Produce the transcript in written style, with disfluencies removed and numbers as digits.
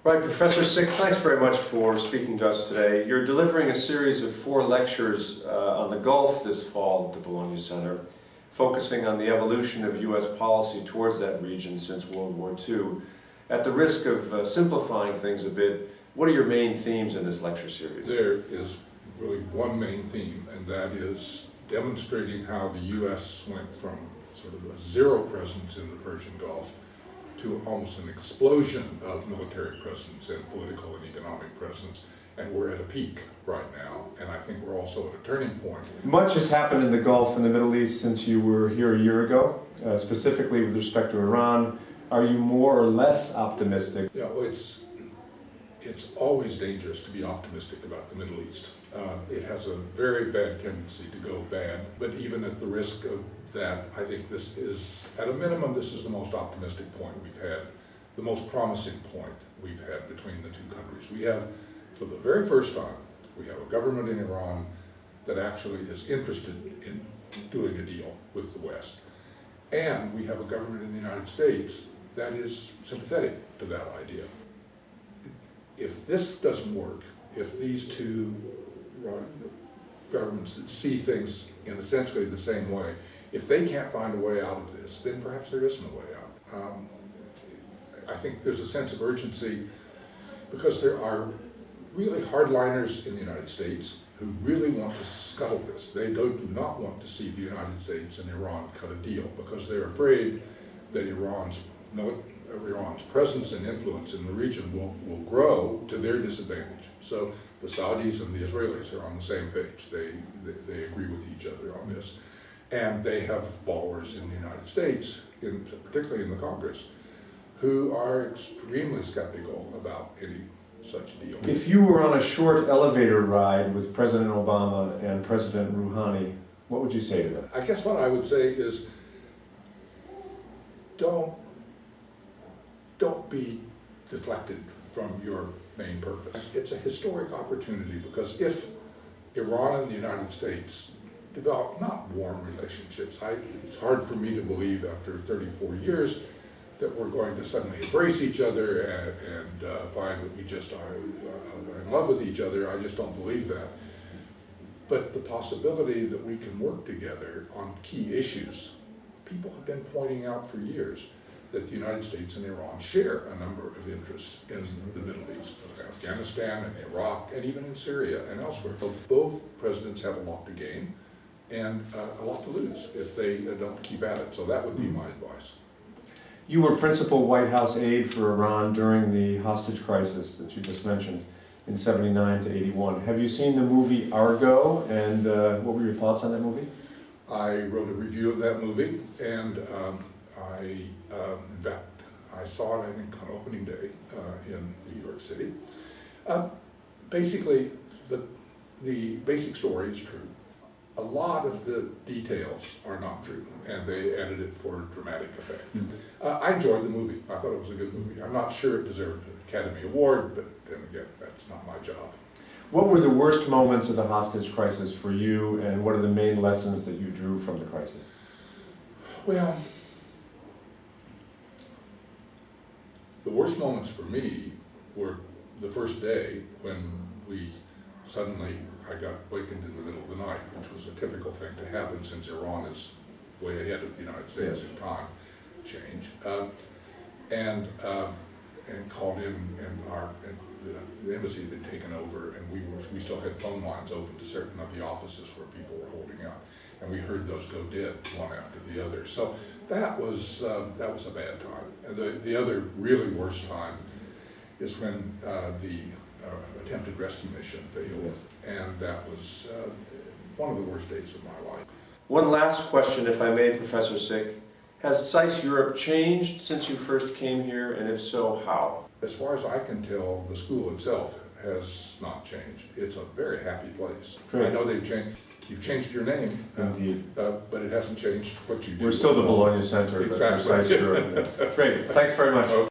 Right, Professor Sick, thanks very much for speaking to us today. You're delivering a series of 4 lectures on the Gulf this fall at the Bologna Center, focusing on the evolution of U.S. policy towards that region since World War II. At the risk of simplifying things a bit, what are your main themes in this lecture series? There is really one main theme, and that is demonstrating how the U.S. went from sort of a zero presence in the Persian Gulf to almost an explosion of military presence and political and economic presence, and we're at a peak right now, and I think we're also at a turning point. Much has happened in the Gulf and the Middle East since you were here a year ago, specifically with respect to Iran. Are you more or less optimistic? Yeah, well, it's always dangerous to be optimistic about the Middle East. It has a very bad tendency to go bad, but even at the risk of that, I think this is, at a minimum, this is the most optimistic point we've had, the most promising point we've had between the two countries. We have, for the very first time, we have a government in Iran that actually is interested in doing a deal with the West. And we have a government in the United States that is sympathetic to that idea. If this doesn't work, if these two governments that see things in essentially the same way, if they can't find a way out of this, then perhaps there isn't a way out. I think there's a sense of urgency because there are really hardliners in the United States who really want to scuttle this. They do not want to see the United States and Iran cut a deal because they're afraid that Iran's presence and influence in the region will grow to their disadvantage. So the Saudis and the Israelis are on the same page. They agree with each other on this. And they have followers in the United States, particularly in the Congress, who are extremely skeptical about any such deal. If you were on a short elevator ride with President Obama and President Rouhani, what would you say to them? I guess what I would say is don't be deflected from your main purpose. It's a historic opportunity because if Iran and the United States develop not warm relationships, it's hard for me to believe after 34 years that we're going to suddenly embrace each other and find that we just are in love with each other. I just don't believe that. But the possibility that we can work together on key issues, people have been pointing out for years that the United States and Iran share a number of interests in the Middle East, Afghanistan and Iraq, and even in Syria and elsewhere. So both presidents have a lot to gain and a lot to lose if they don't keep at it. So that would be my advice. You were principal White House aide for Iran during the hostage crisis that you just mentioned in '79 to '81. Have you seen the movie Argo, and what were your thoughts on that movie? I wrote a review of that movie, and in fact, I saw it, I think, on opening day in New York City. Basically, the basic story is true. A lot of the details are not true, and they edited it for dramatic effect. I enjoyed the movie. I thought it was a good movie. I'm not sure it deserved an Academy Award, but then again, that's not my job. What were the worst moments of the hostage crisis for you, and what are the main lessons that you drew from the crisis? Well, the worst moments for me were the first day when I got wakened in the middle of the night, which was a typical thing to happen since Iran is way ahead of the United States in time change. And called in, and the embassy had been taken over, and we still had phone lines open to certain of the offices where people were holding out, and we heard those go dead one after the other. So that was a bad time. And the other really worst time is when the attempted rescue mission failed, and that was one of the worst days of my life. One last question, if I may, Professor Sick. Has SAIS Europe changed since you first came here, and if so, how? As far as I can tell, the school itself has not changed. It's a very happy place. Great. I know you've changed your name, but it hasn't changed what you do. We're still the Bologna Center. Exactly. SAIS Europe. Great. Thanks very much.